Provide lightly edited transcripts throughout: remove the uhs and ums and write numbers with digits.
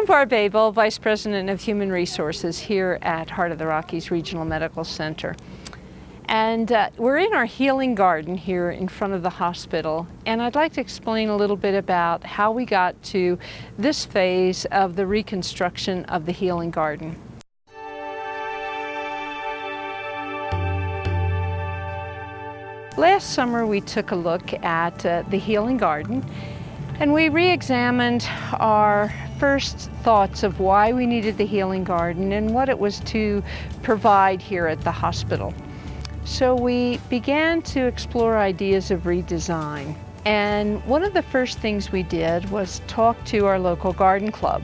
Barbabel, Vice President of Human Resources here at Heart of the Rockies Regional Medical Center. And we're in our healing garden here in front of the hospital, and I'd like to explain a little bit about how we got to this phase of the reconstruction of the healing garden. Last summer we took a look at the healing garden, and we re-examined our first thoughts of why we needed the healing garden and what it was to provide here at the hospital. So we began to explore ideas of redesign. And one of the first things we did was talk to our local garden club.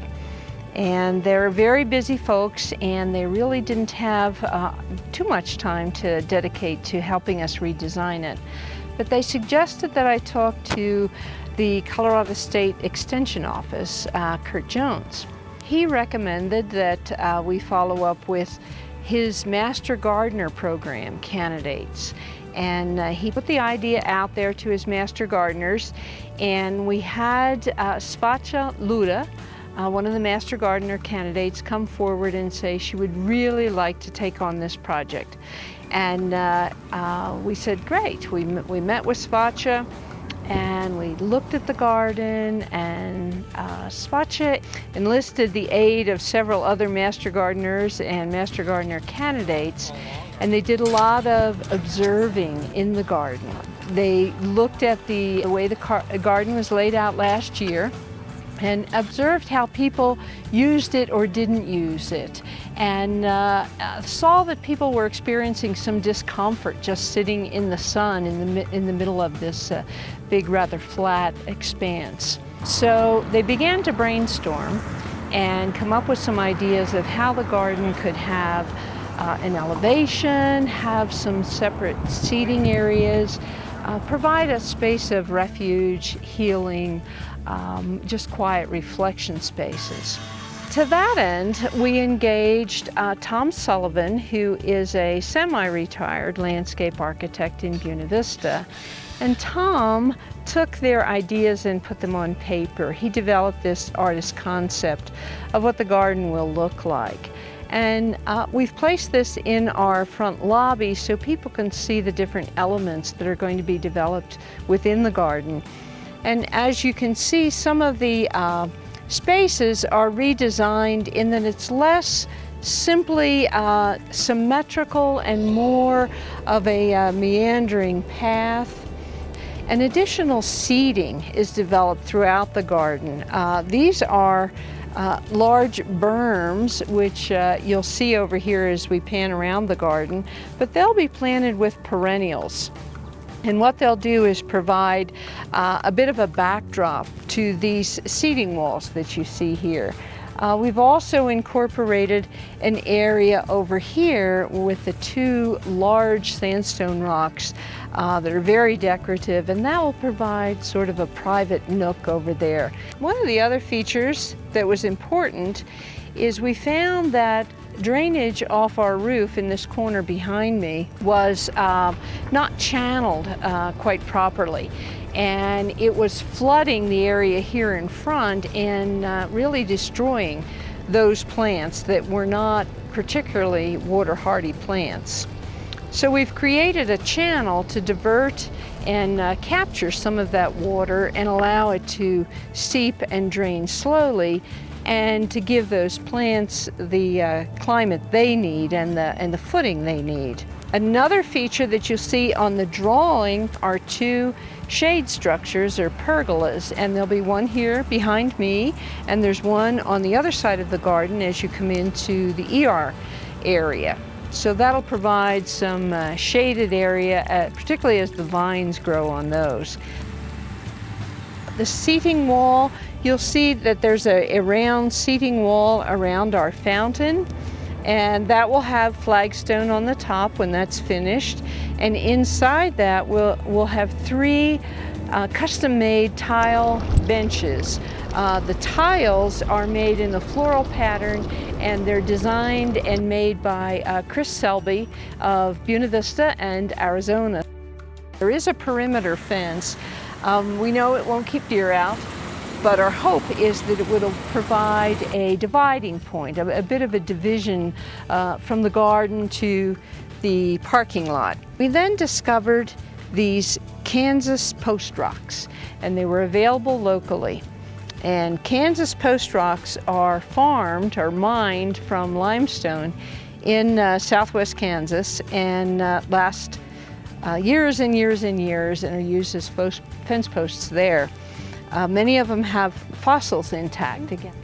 And they're very busy folks, and they really didn't have too much time to dedicate to helping us redesign it. But they suggested that I talk to the Colorado State Extension Office, Kurt Jones. He recommended that we follow up with his Master Gardener Program candidates. And he put the idea out there to his Master Gardeners, and we had Svacha Luda, one of the Master Gardener candidates, come forward and say she would really like to take on this project. And we said, great. We met with Svacha, and we looked at the garden, and Svacha enlisted the aid of several other Master Gardeners and Master Gardener candidates, and they did a lot of observing in the garden. They looked at the way the garden was laid out last year and observed how people used it or didn't use it, and saw that people were experiencing some discomfort just sitting in the sun in the middle of this big, rather flat expanse. So they began to brainstorm and come up with some ideas of how the garden could have an elevation, have some separate seating areas, provide a space of refuge, healing, just quiet reflection spaces. To that end, we engaged Tom Sullivan, who is a semi-retired landscape architect in Buena Vista. And Tom took their ideas and put them on paper. He developed this artist concept of what the garden will look like. And we've placed this in our front lobby so people can see the different elements that are going to be developed within the garden. And as you can see, some of the spaces are redesigned in that it's less simply symmetrical and more of a meandering path. An additional seating is developed throughout the garden. These are large berms, which you'll see over here as we pan around the garden, but they'll be planted with perennials. And what they'll do is provide a bit of a backdrop to these seating walls that you see here. We've also incorporated an area over here with the two large sandstone rocks that are very decorative, and that will provide sort of a private nook over there. One of the other features that was important is we found that drainage off our roof in this corner behind me was not channeled quite properly, and it was flooding the area here in front and really destroying those plants that were not particularly water hardy plants. So we've created a channel to divert and capture some of that water and allow it to seep and drain slowly, and to give those plants the climate they need and the footing they need. Another feature that you'll see on the drawing are two shade structures, or pergolas, and there'll be one here behind me, and there's one on the other side of the garden as you come into the ER area. So that'll provide some shaded area, particularly as the vines grow on those. The seating wall, you'll see that there's a round seating wall around our fountain, and that will have flagstone on the top when that's finished. And inside that we'll have three custom-made tile benches. The tiles are made in a floral pattern, and they're designed and made by Chris Selby of Buena Vista and Arizona. There is a perimeter fence. We know it won't keep deer out, but our hope is that it will provide a dividing point, a bit of a division from the garden to the parking lot. We then discovered these Kansas post rocks, and they were available locally. And Kansas post rocks are farmed or mined from limestone in southwest Kansas and last years and years and years and are used as fence posts there. Many of them have fossils intact again.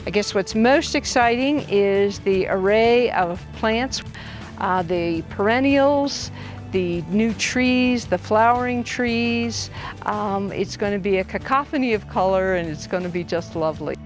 I guess what's most exciting is the array of plants, the perennials, the new trees, the flowering trees. It's going to be a cacophony of color, and it's going to be just lovely.